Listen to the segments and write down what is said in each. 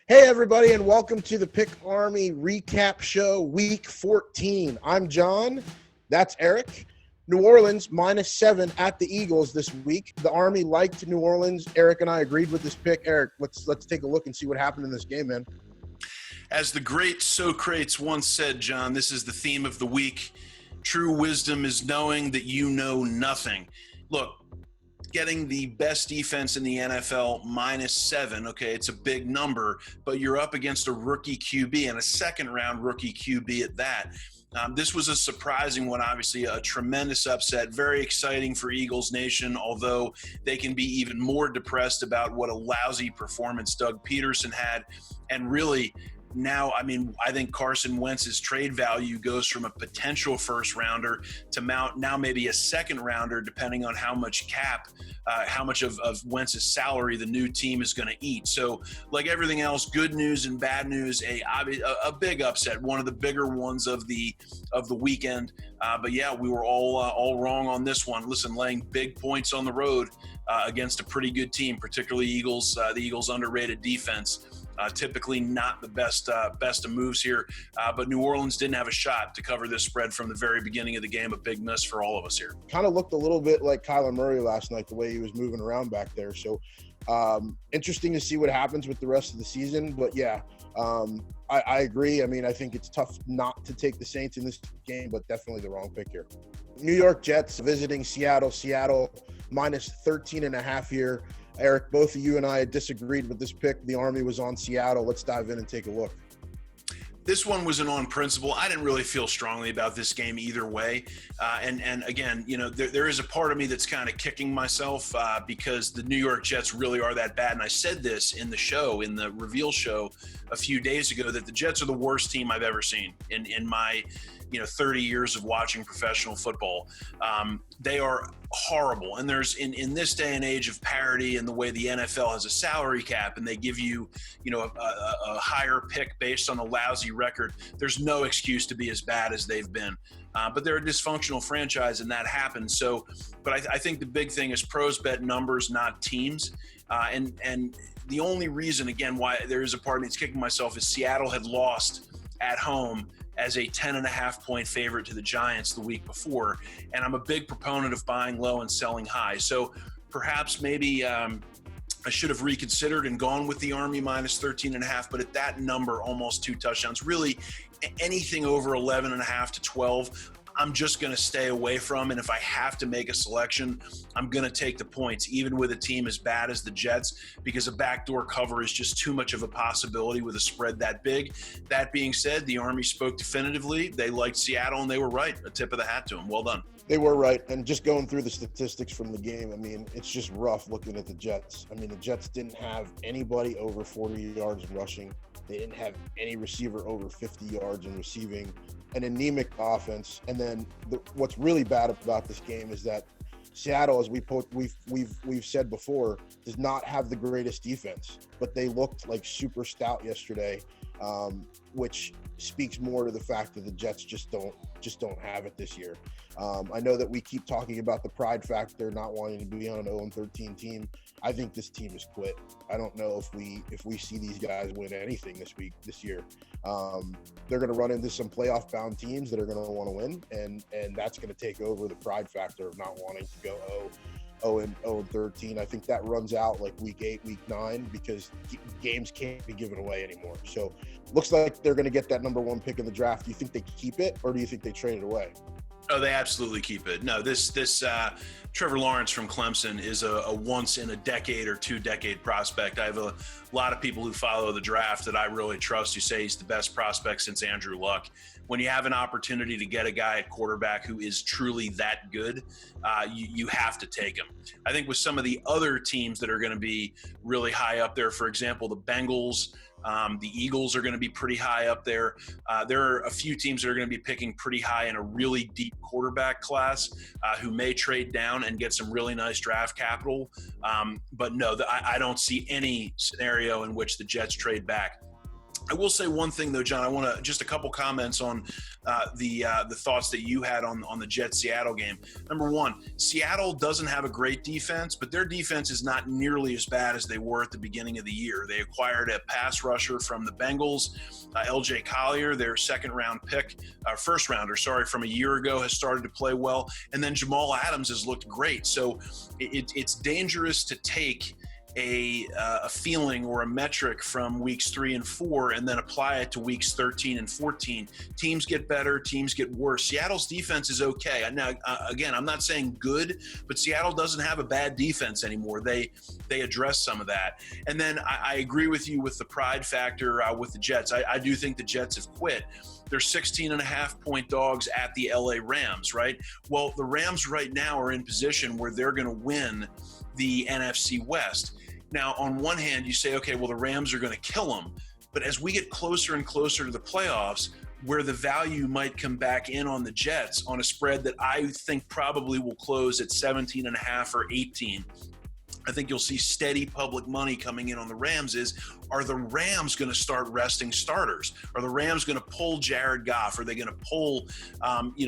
Hey, everybody, and welcome to the Pick Army Recap Show, Week 14. I'm John. That's Erik. New Orleans -7 at the Eagles this week. The Army liked New Orleans. Erik and I agreed with this pick. Erik, let's take a look and see what happened in this game, man. As the great Socrates once said, John, this is the theme of the week. True wisdom is knowing that you know nothing. Look, getting the best defense in the NFL -7, okay, it's a big number, but you're up against a rookie QB and a second-round rookie QB at that. This was a surprising one, obviously, a tremendous upset, very exciting for Eagles Nation, although they can be even more depressed about what a lousy performance Doug Peterson had. And really, now, I think Carson Wentz's trade value goes from a potential first rounder to now maybe a second rounder, depending on how much of Wentz's salary the new team is going to eat. So like everything else, good news and bad news, a big upset, one of the bigger ones of the weekend. But yeah, we were all wrong on this one. Listen, laying big points on the road against a pretty good team, particularly the Eagles' underrated defense. Typically not the best of moves here, but New Orleans didn't have a shot to cover this spread from the very beginning of the game. A big miss for all of us here. Kind of looked a little bit like Kyler Murray last night, the way he was moving around back there. So interesting to see what happens with the rest of the season. But yeah, I agree. I think it's tough not to take the Saints in this game, but definitely the wrong pick here. New York Jets visiting Seattle. Seattle -13.5 here. Erik, both of you and I disagreed with this pick. The Army was on Seattle. Let's dive in and take a look. This one was an on principle. I didn't really feel strongly about this game either way. And again, there is a part of me that's kind of kicking myself because the New York Jets really are that bad. And I said this in the reveal show a few days ago, that the Jets are the worst team I've ever seen in my 30 years of watching professional football. They are horrible. And there's in this day and age of parity and the way the NFL has a salary cap and they give you, a higher pick based on a lousy record, there's no excuse to be as bad as they've been. But they're a dysfunctional franchise and that happens. So, but I think the big thing is pros bet numbers, not teams. And the only reason, again, why there is a part of me that's kicking myself is Seattle had lost at home as a 10.5-point favorite to the Giants the week before. And I'm a big proponent of buying low and selling high. So perhaps maybe I should have reconsidered and gone with the Army -13.5, but at that number, almost 2 touchdowns, really anything over 11.5 to 12, I'm just going to stay away from. And if I have to make a selection, I'm going to take the points, even with a team as bad as the Jets, because a backdoor cover is just too much of a possibility with a spread that big. That being said, the Army spoke definitively. They liked Seattle, and they were right. A tip of the hat to them. Well done. They were right. And just going through the statistics from the game, it's just rough looking at the Jets. The Jets didn't have anybody over 40 yards rushing. They didn't have any receiver over 50 yards in receiving. An anemic offense. And then what's really bad about this game is that Seattle, as we've said before, does not have the greatest defense, but they looked like super stout yesterday, which speaks more to the fact that the Jets just don't have it this year. I know that we keep talking about the pride factor, not wanting to be on an 0-13 team. I think this team is quit. I don't know if we see these guys win anything this year. They're going to run into some playoff bound teams that are going to want to win, and that's going to take over the pride factor of not wanting to go 0-13. I think that runs out like week 8, week 9, because games can't be given away anymore. So looks like they're going to get that number 1 pick in the draft. Do you think they keep it, or do you think they trade it away? Oh, they absolutely keep it. No, this Trevor Lawrence from Clemson is a once in a decade or 2-decade prospect. I have a lot of people who follow the draft that I really trust who say he's the best prospect since Andrew Luck. When you have an opportunity to get a guy at quarterback who is truly that good, you have to take him. I think with some of the other teams that are going to be really high up there, for example, the Bengals, the Eagles are going to be pretty high up there. There are a few teams that are going to be picking pretty high in a really deep quarterback class who may trade down and get some really nice draft capital. But no, I don't see any scenario in which the Jets trade back. I will say one thing though, John. I want to just a couple comments on the thoughts that you had on the Jets Seattle game. Number one, Seattle doesn't have a great defense, but their defense is not nearly as bad as they were at the beginning of the year. They acquired a pass rusher from the Bengals, L.J. Collier, their first rounder, from a year ago, has started to play well, and then Jamal Adams has looked great. So it's dangerous to take a feeling or a metric from weeks 3 and 4 and then apply it to weeks 13 and 14. Teams get better, teams get worse. Seattle's defense is okay. Now, again, I'm not saying good, but Seattle doesn't have a bad defense anymore. They address some of that. And then I agree with you with the pride factor with the Jets. I do think the Jets have quit. They're 16.5-point dogs at the LA Rams, right? Well, the Rams right now are in position where they're going to win the NFC West. Now, on one hand, you say, okay, well, the Rams are going to kill them. But as we get closer and closer to the playoffs, where the value might come back in on the Jets on a spread that I think probably will close at 17.5 or 18, I think you'll see steady public money coming in on the Rams are the Rams going to start resting starters? Are the Rams going to pull Jared Goff? Are they going to pull,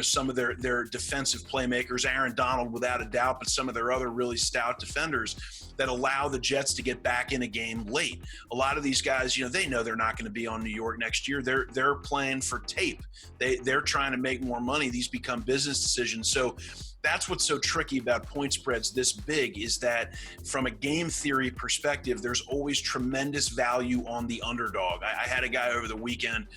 some of their defensive playmakers, Aaron Donald without a doubt, but some of their other really stout defenders that allow the Jets to get back in a game late? A lot of these guys, they know they're not going to be on New York next year. They're playing for tape. They're trying to make more money. These become business decisions. So that's what's so tricky about point spreads this big, is that from a game theory perspective, there's always tremendous value on the underdog. I had a guy over the weekend.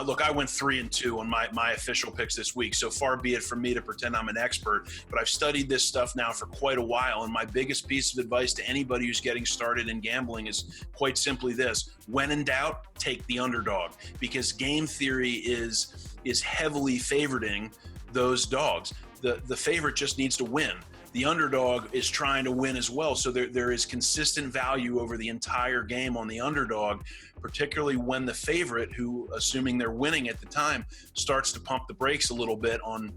Look, I went 3-2 on my official picks this week, so far be it from me to pretend I'm an expert, but I've studied this stuff now for quite a while, and my biggest piece of advice to anybody who's getting started in gambling is quite simply this: when in doubt, take the underdog, because game theory is heavily favoring those dogs. The favorite just needs to win. The underdog is trying to win as well. So there is consistent value over the entire game on the underdog, particularly when the favorite, who, assuming they're winning at the time, starts to pump the brakes a little bit on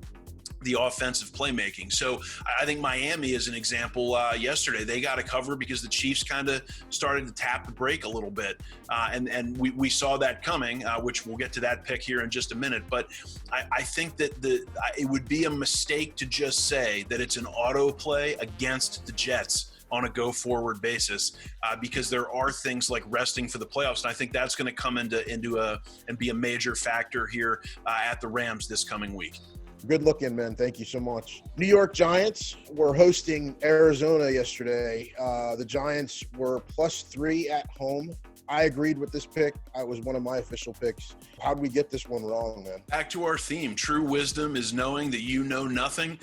the offensive playmaking. So I think Miami is an example. Yesterday, they got a cover because the Chiefs kind of started to tap the brake a little bit. And we saw that coming, which we'll get to that pick here in just a minute. But I think that it would be a mistake to just say that it's an auto play against the Jets on a go-forward basis, because there are things like resting for the playoffs. And I think that's going to come and be a major factor here at the Rams this coming week. Good looking, man. Thank you so much. New York Giants were hosting Arizona yesterday. The Giants were +3 at home. I agreed with this pick. It was one of my official picks. How did we get this one wrong, man? Back to our theme. True wisdom is knowing that you know nothing,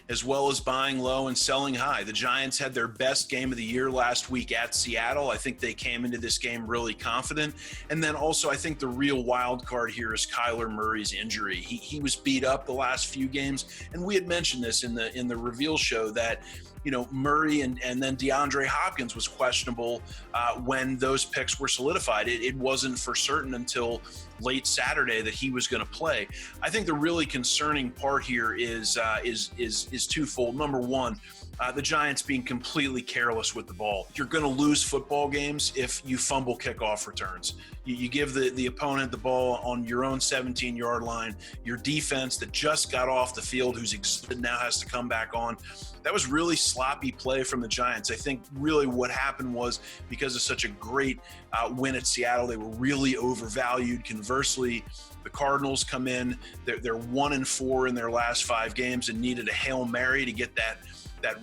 as well as buying low and selling high. The Giants had their best game of the year last week at Seattle. I think they came into this game really confident. And then also, I think the real wild card here is Kyler Murray's injury. He was beat up the last few games, and we had mentioned this in the reveal show that Murray and then DeAndre Hopkins was questionable when those picks were solidified. It wasn't for certain until late Saturday that he was going to play. I think the really concerning part here is twofold. Number one, the Giants being completely careless with the ball. You're going to lose football games if you fumble kickoff returns. You give the opponent the ball on your own 17-yard line. Your defense that just got off the field, who's exhausted, now has to come back on. That was really sloppy play from the Giants. I think really what happened was, because of such a great win at Seattle, they were really overvalued. Conversely, the Cardinals come in, they're 1-4 in their last 5 games and needed a Hail Mary to get that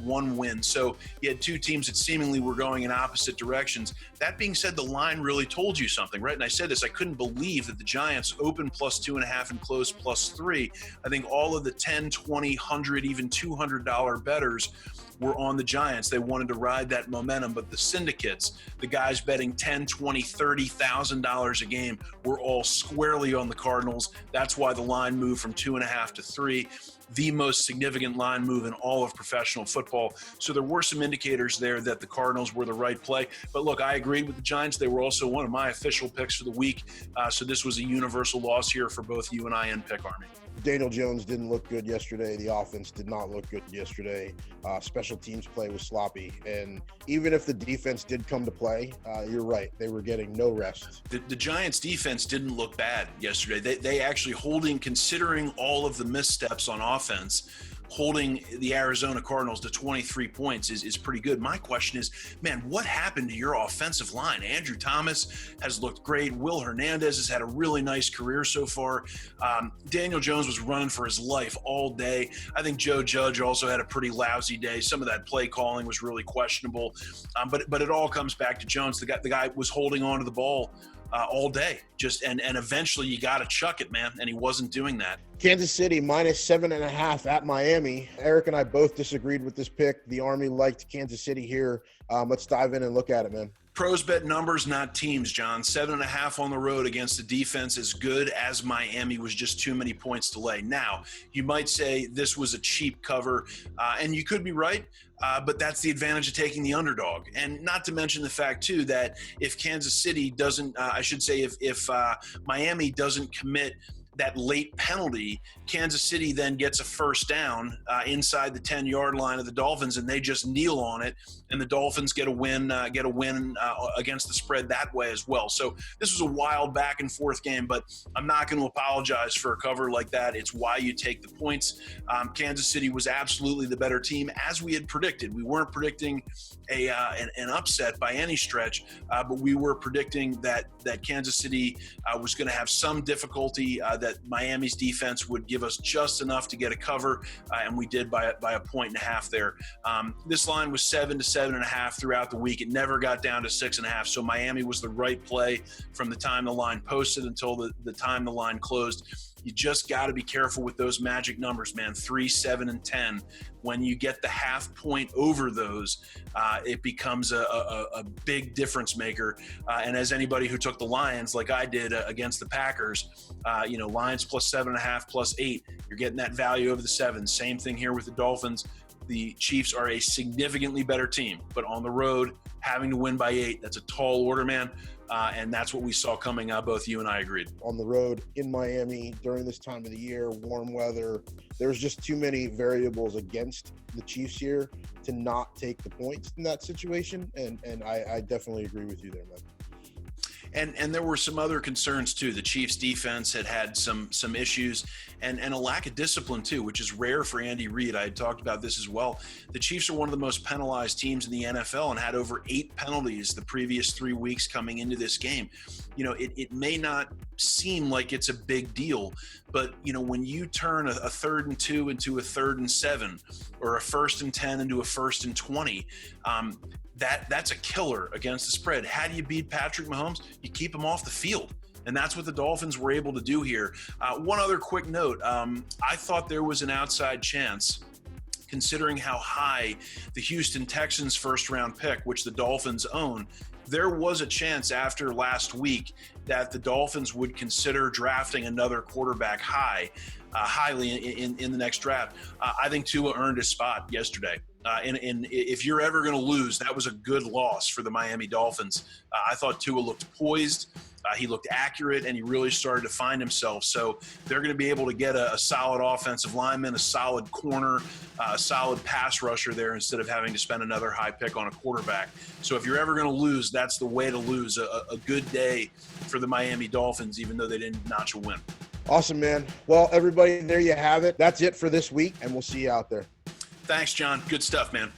one win. So you had two teams that seemingly were going in opposite directions. That being said, the line really told you something, right? And I said this, I couldn't believe that the Giants opened +2.5 and closed +3. I think all of the $10, $20, $100, even $200 bettors were on the Giants. They wanted to ride that momentum, but the syndicates, the guys betting $10, $20, $30,000 a game, were all squarely on the Cardinals. That's why the line moved from 2.5 to 3. The most significant line move in all of professional football. So there were some indicators there that the Cardinals were the right play. But look, I agreed with the Giants. They were also one of my official picks for the week. So this was a universal loss here for both you and I in Pick Army. Daniel Jones didn't look good yesterday. The offense did not look good yesterday. Special teams play was sloppy. And even if the defense did come to play, you're right. They were getting no rest. The Giants defense didn't look bad yesterday. They actually considering all of the missteps on offense, holding the Arizona Cardinals to 23 points is pretty good. My question is, man, what happened to your offensive line? Andrew Thomas has looked great. Will Hernandez has had a really nice career so far. Daniel Jones was running for his life all day. I think Joe Judge also had a pretty lousy day. Some of that play calling was really questionable. But it all comes back to Jones. The guy was holding on to the ball all day, and eventually you got to chuck it, man. And he wasn't doing that. Kansas City -7.5 at Miami. Erik and I both disagreed with this pick. The Army liked Kansas City here. Let's dive in and look at it, man. Pros bet numbers, not teams, John. 7.5 on the road against a defense as good as Miami was just too many points to lay. Now, you might say this was a cheap cover, and you could be right, but that's the advantage of taking the underdog. And not to mention the fact, too, that if Kansas City doesn't, if Miami doesn't commit that late penalty, Kansas City then gets a first down inside the 10-yard line of the Dolphins, and they just kneel on it, and the Dolphins get a win against the spread that way as well. So this was a wild back and forth game, but I'm not going to apologize for a cover like that. It's why you take the points. Kansas City was absolutely the better team, as we had predicted. We weren't predicting an upset by any stretch, but we were predicting that Kansas City was going to have some difficulty, that Miami's defense would give us just enough to get a cover, and we did by 1.5 there. This line was 7 to 7.5 throughout the week. It never got down to 6.5, so Miami was the right play from the time the line posted until the time the line closed. You just got to be careful with those magic numbers, man. 3, 7, and 10. When you get the half point over those, it becomes a big difference maker. And as anybody who took the Lions, like I did against the Packers, Lions plus 7.5 plus 8, you're getting that value over the 7. Same thing here with the Dolphins. The Chiefs are a significantly better team, but on the road, having to win by 8, that's a tall order, man. And that's what we saw coming up. Both you and I agreed. On the road in Miami during this time of the year, warm weather, there's just too many variables against the Chiefs here to not take the points in that situation. And I definitely agree with you there, man. And there were some other concerns too. The Chiefs defense had some issues and a lack of discipline too, which is rare for Andy Reid. I had talked about this as well. The Chiefs are one of the most penalized teams in the NFL and had over 8 penalties the previous 3 weeks coming into this game. It may not seem like it's a big deal, but when you turn a 3rd and 2 into a 3rd and 7 or a 1st and 10 into a 1st and 20, that's a killer against the spread. How do you beat Patrick Mahomes? You keep him off the field. And that's what the Dolphins were able to do here. One other quick note. I thought there was an outside chance, considering how high the Houston Texans first-round pick, which the Dolphins own, there was a chance after last week that the Dolphins would consider drafting another quarterback highly in the next draft. I think Tua earned his spot yesterday. And if you're ever going to lose, that was a good loss for the Miami Dolphins. I thought Tua looked poised. He looked accurate, and he really started to find himself. So they're going to be able to get a solid offensive lineman, a solid corner, a solid pass rusher there instead of having to spend another high pick on a quarterback. So if you're ever going to lose, that's the way to lose. A good day for the Miami Dolphins, even though they didn't notch a win. Awesome, man. Well, everybody, there you have it. That's it for this week, and we'll see you out there. Thanks, John. Good stuff, man.